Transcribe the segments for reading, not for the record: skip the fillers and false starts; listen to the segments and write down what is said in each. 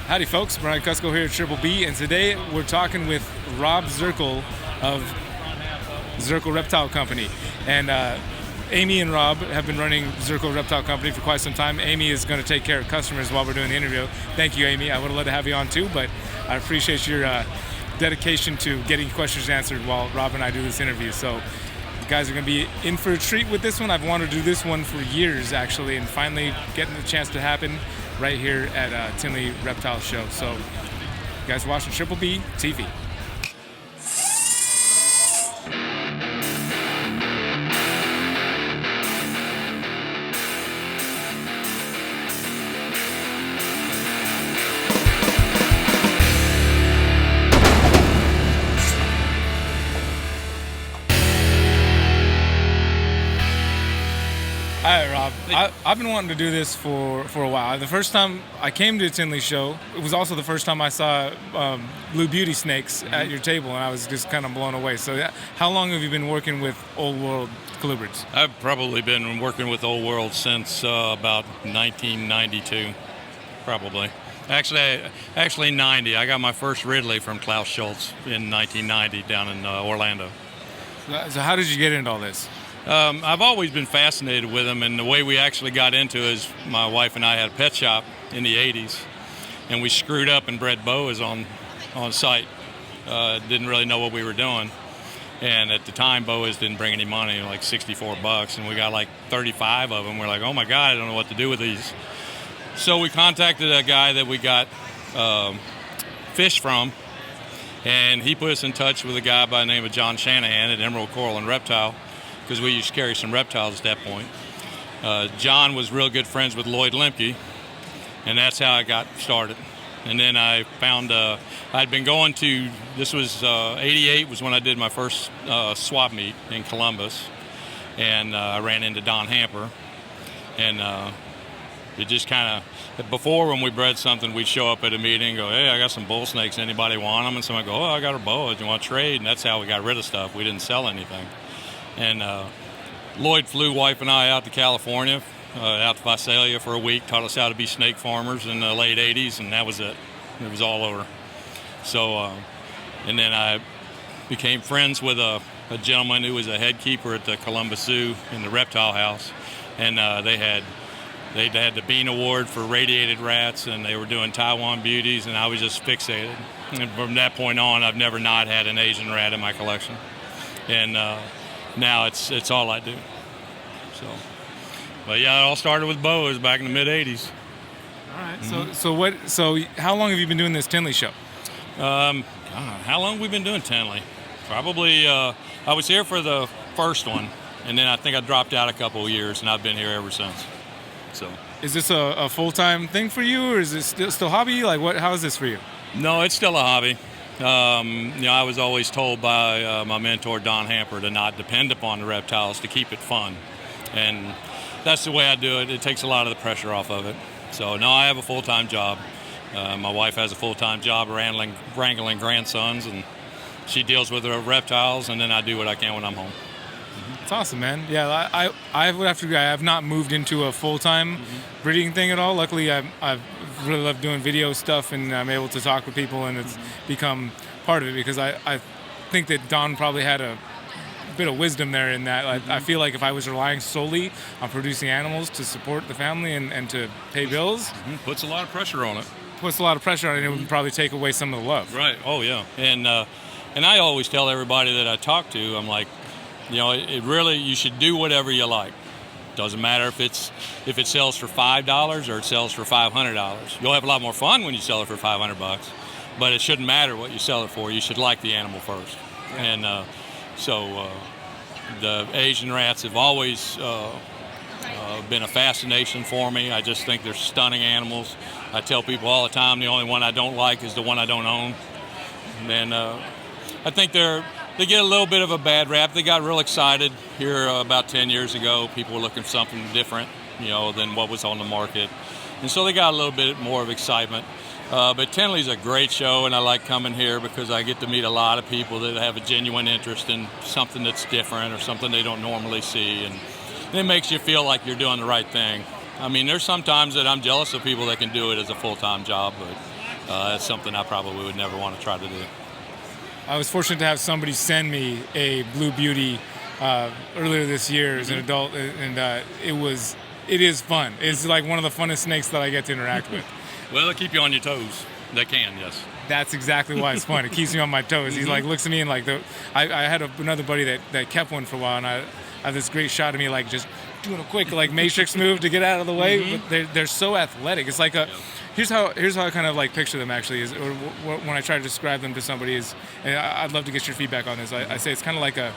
Howdy folks, Brian Cusco here at Triple B, and today we're talking with Rob Zerkle of Zerkle Reptile Company. And Amy and Rob have been running Zerkle Reptile Company for quite some time. Amy is going to take care of customers while we're doing the interview. Thank you, Amy. I would have loved to have you on too, but I appreciate your dedication to getting questions answered while Rob and I do this interview. So you guys are going to be in for a treat with this one. I've wanted to do this one for years, actually, and finally getting the chance to happen right here at Tinley Reptile Show. So you guys are watching Triple B TV. All right, Rob. I've been wanting to do this for a while. The first time I came to the Tinley show, it was also the first time I saw blue beauty snakes at your table, and I was just kind of blown away. So how long have you been working with Old World Colubrids? I've probably been working with Old World since about 1992, probably. Actually 90. I got my first Ridley from Klaus Schultz in 1990 down in Orlando. So how did you get into all this? I've always been fascinated with them, and the way we actually got into it is my wife and I had a pet shop in the 80s, and we screwed up and bred boas on site. Didn't really know what we were doing, and at the time boas didn't bring any money, like $64, and we got like 35 of them. We're like, oh my God, I don't know what to do with these. So we contacted a guy that we got fish from, and he put us in touch with a guy by the name of John Shanahan at Emerald Coral and Reptile, because we used to carry some reptiles at that point. John was real good friends with Lloyd Lemke, and that's how I got started. And then I found, I'd been going to, this was 88 was when I did my first swap meet in Columbus, and I ran into Don Hamper, and it just kind of, before when we bred something, we'd show up at a meeting and go, hey, I got some bull snakes, anybody want them? And someone would go, oh, I got a boa, do you want to trade? And that's how we got rid of stuff. We didn't sell anything. And Lloyd flew wife and I out to California, out to Visalia for a week, taught us how to be snake farmers in the late 80s, and that was it. It was all over. So, and then I became friends with a gentleman who was a head keeper at the Columbus Zoo in the reptile house, and they'd had the Bean Award for radiated rats, and they were doing Taiwan Beauties, and I was just fixated. And from that point on, I've never not had an Asian rat in my collection. And now it's all I do. So, but yeah, it all started with boas back in the mid '80s. All right. Mm-hmm. So how long have you been doing this Tinley show? How long have we been doing Tinley? Probably. I was here for the first one, and then I think I dropped out a couple of years, and I've been here ever since. So, is this a full-time thing for you, or is this still hobby? Like, how is this for you? No, it's still a hobby. I was always told by my mentor, Don Hamper, to not depend upon the reptiles, to keep it fun. And that's the way I do it. It takes a lot of the pressure off of it. So, no, I have a full-time job. My wife has a full-time job wrangling grandsons, and she deals with the reptiles, and then I do what I can when I'm home. It's awesome, man. Yeah, I would have to agree. I have not moved into a full-time breeding thing at all. Luckily, I've really loved doing video stuff, and I'm able to talk with people, and it's become part of it, because I think that Don probably had a bit of wisdom there in that. I feel like if I was relying solely on producing animals to support the family and to pay bills, puts a lot of pressure on it. Puts a lot of pressure on it, and it would probably take away some of the love. Right. Oh, yeah. And I always tell everybody that I talk to, I'm like, it really, you should do whatever you like. Doesn't matter if it sells for $5 or it sells for $500. You'll have a lot more fun when you sell it for $500, but it shouldn't matter what you sell it for. You should like the animal first. Yeah. And so the Asian rats have always been a fascination for me. I just think they're stunning animals. I tell people all the time, the only one I don't like is the one I don't own. And I think they get a little bit of a bad rap. They got real excited here about 10 years ago. People were looking for something different, than what was on the market. And so they got a little bit more of excitement. But Tinley's a great show, and I like coming here because I get to meet a lot of people that have a genuine interest in something that's different or something they don't normally see. And it makes you feel like you're doing the right thing. I mean, there's sometimes that I'm jealous of people that can do it as a full-time job, but that's something I probably would never want to try to do. I was fortunate to have somebody send me a Blue Beauty earlier this year as an adult, and it is fun. It's like one of the funnest snakes that I get to interact with. Well, they'll keep you on your toes. They can, yes. That's exactly why it's fun. It keeps me on my toes. He's like, looks at me and like, I had another buddy that kept one for a while, and I have this great shot of me like just doing a quick like matrix move to get out of the way. But they're so athletic. It's like here's how I kind of like picture them actually is, or when I try to describe them to somebody is, and I'd love to get your feedback on this. I say it's kind of like a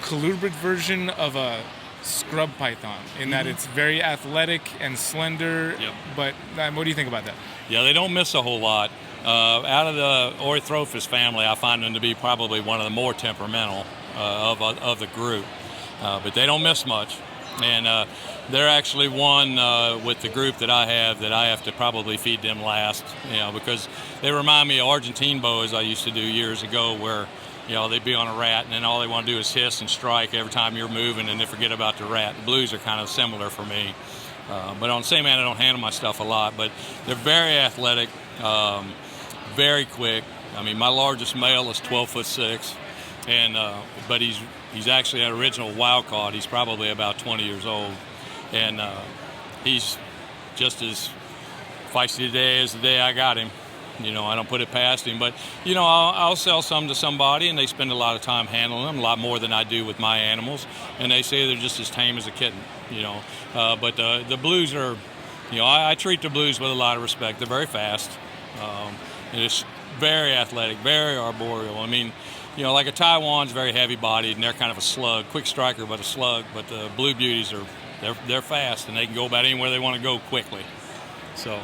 Colubrids version of a scrub python in that it's very athletic and slender. Yep. But what do you think about that? Yeah, they don't miss a whole lot. Out of the Ornithrophis family, I find them to be probably one of the more temperamental of the group. But they don't miss much. And they're actually one with the group that I have to probably feed them last, because they remind me of Argentine boas I used to do years ago where, they'd be on a rat and then all they want to do is hiss and strike every time you're moving and they forget about the rat. The blues are kind of similar for me. But on the same hand, I don't handle my stuff a lot, but they're very athletic, very quick. I mean, my largest male is 12'6", and but he's actually an original wild caught. He's probably about 20 years old, and he's just as feisty today as the day I got him. I don't put it past him, but I'll sell some to somebody, and they spend a lot of time handling them, a lot more than I do with my animals, and they say they're just as tame as a kitten. But the blues are, I treat the blues with a lot of respect. They're very fast. It's very athletic, very arboreal. I mean, like a Taiwan's very heavy-bodied, and they're kind of a slug, quick striker, but a slug. But the Blue Beauties they're fast, and they can go about anywhere they want to go quickly. So.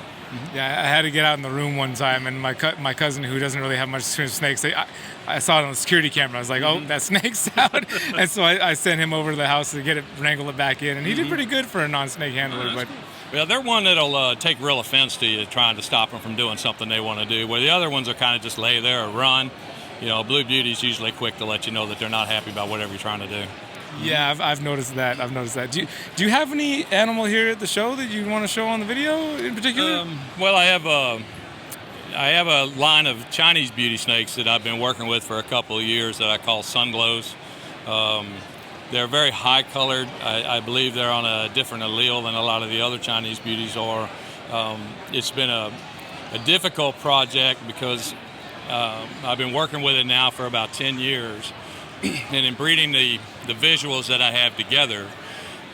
Yeah, I had to get out in the room one time, and my cousin, who doesn't really have much experience with snakes, I saw it on the security camera. I was like, oh, that snake's out. And so I sent him over to the house to wrangle it back in, and he did pretty good for a non-snake handler. But well, they're one that'll take real offense to you trying to stop them from doing something they want to do, where the other ones are kind of just lay there or run. Blue Beauty's usually quick to let you know that they're not happy about whatever you're trying to do. Yeah, I've noticed that. Do you have any animal here at the show that you want to show on the video in particular? Well, I have a line of Chinese beauty snakes that I've been working with for a couple of years that I call Sunglows. They're very high colored. I believe they're on a different allele than a lot of the other Chinese beauties are. It's been a difficult project because I've been working with it now for about 10 years. And in breeding the visuals that I have together,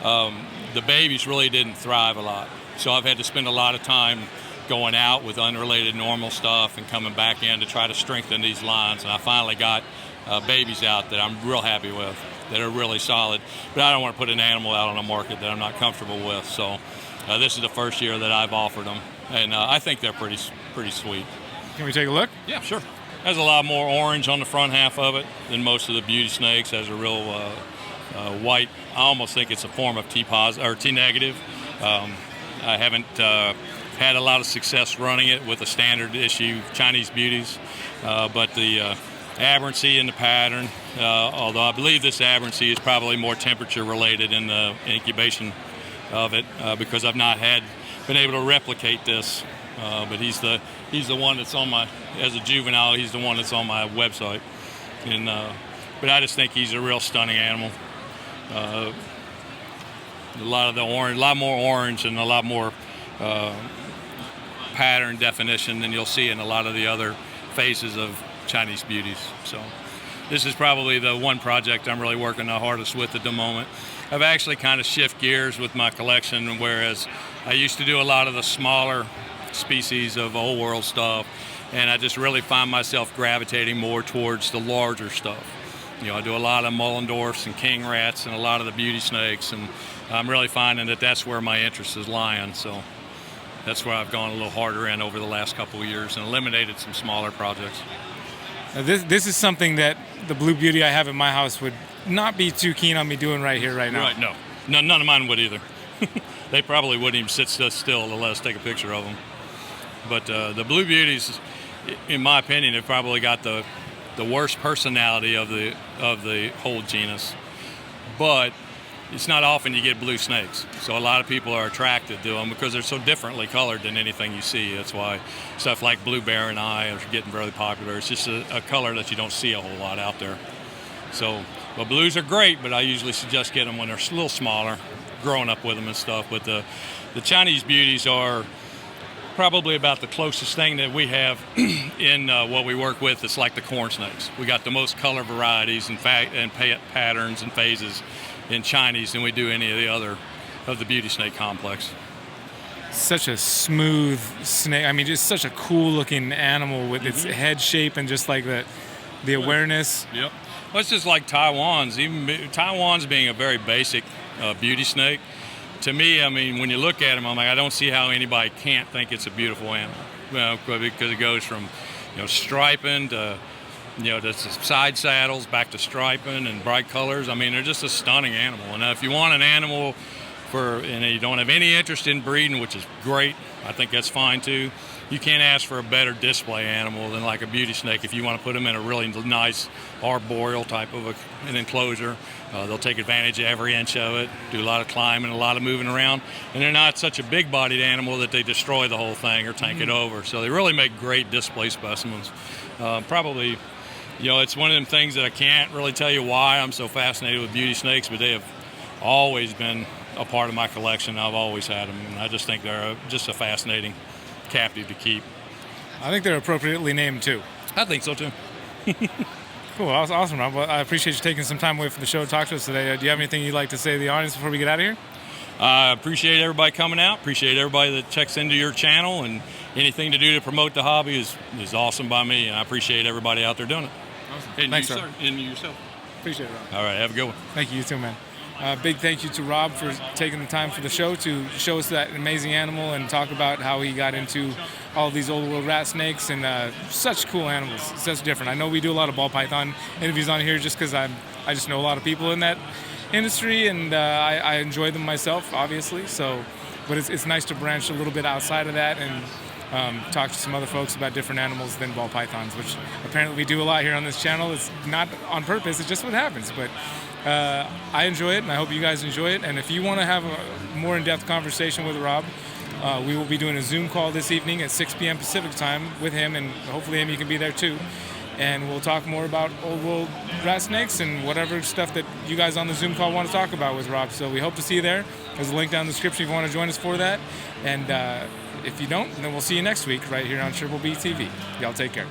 the babies really didn't thrive a lot. So I've had to spend a lot of time going out with unrelated normal stuff and coming back in to try to strengthen these lines. And I finally got babies out that I'm real happy with, that are really solid. But I don't want to put an animal out on the market that I'm not comfortable with. So this is the first year that I've offered them. And I think they're pretty sweet. Can we take a look? Yeah, sure. Has a lot more orange on the front half of it than most of the beauty snakes. Has a real white. I almost think it's a form of T positive or T negative. I haven't had a lot of success running it with the standard issue Chinese beauties, but the aberrancy in the pattern, although I believe this aberrancy is probably more temperature related in the incubation of it, because I've not been able to replicate this. But he's the one that's on my, as a juvenile, he's the one that's on my website. And but I just think he's a real stunning animal. A lot more orange and a lot more pattern definition than you'll see in a lot of the other phases of Chinese beauties. So this is probably the one project I'm really working the hardest with at the moment. I've actually kind of shifted gears with my collection, whereas I used to do a lot of the smaller species of old world stuff, and I just really find myself gravitating more towards the larger stuff. I do a lot of Mullendorfs and king rats and a lot of the beauty snakes, and I'm really finding that that's where my interest is lying. So that's where I've gone a little harder in over the last couple of years and eliminated some smaller projects. Now this is something that the Blue Beauty I have in my house would not be too keen on me doing right here, right now. Right, no. None of mine would either. They probably wouldn't even sit still to let us take a picture of them. But the Blue Beauties, in my opinion, have probably got the worst personality of the whole genus. But it's not often you get blue snakes. So a lot of people are attracted to them because they're so differently colored than anything you see. That's why stuff like blue baron eye is getting very popular. It's just a color that you don't see a whole lot out there. So, but blues are great, but I usually suggest getting them when they're a little smaller, growing up with them and stuff. But the Chinese beauties are probably about the closest thing that we have in what we work with. It's like the corn snakes. We got the most color varieties and patterns and phases in Chinese than we do any of the other of the beauty snake complex. Such a smooth snake. I mean, just such a cool looking animal with its head shape and just like the awareness. Yep. Well, it's just like Taiwan's. Even Taiwan's being a very basic beauty snake. To me, I mean, when you look at them, I'm like, I don't see how anybody can't think it's a beautiful animal. Because it goes from, striping to, to side saddles, back to striping and bright colors. I mean, they're just a stunning animal. And if you want an animal and you don't have any interest in breeding, which is great, I think that's fine too. You can't ask for a better display animal than like a beauty snake if you want to put them in a really nice arboreal type of an enclosure. They'll take advantage of every inch of it, do a lot of climbing, a lot of moving around, and they're not such a big-bodied animal that they destroy the whole thing or tank it over. So they really make great display specimens. Probably, it's one of them things that I can't really tell you why I'm so fascinated with beauty snakes, but they have always been a part of my collection. I've always had them, and I just think they're just a fascinating captive to keep. I think they're appropriately named too. I think so too. Cool, awesome, Rob. Well, I appreciate you taking some time away from the show to talk to us today. Do you have anything you'd like to say to the audience before we get out of here? I appreciate everybody coming out. Appreciate everybody that checks into your channel, and anything to do to promote the hobby is awesome by me, and I appreciate everybody out there doing it. Awesome. And thanks, you, sir. And you yourself. Appreciate it, Rob. All right, have a good one. Thank you, you too, man. Big thank you to Rob for taking the time for the show to show us that amazing animal and talk about how he got into all these old world rat snakes and such cool animals. It's such different. I know we do a lot of ball python interviews on here just because I just know a lot of people in that industry, and I enjoy them myself, obviously. So, but it's nice to branch a little bit outside of that and talk to some other folks about different animals than ball pythons, which apparently we do a lot here on this channel. It's not on purpose, it's just what happens. But I enjoy it, and I hope you guys enjoy it. And if you want to have a more in-depth conversation with Rob, we will be doing a Zoom call this evening at 6 p.m. Pacific time with him, and hopefully Amy can be there too. And we'll talk more about old world rat snakes and whatever stuff that you guys on the Zoom call want to talk about with Rob. So we hope to see you there. There's a link down in the description if you want to join us for that. And if you don't, then we'll see you next week right here on Triple B TV. Y'all take care.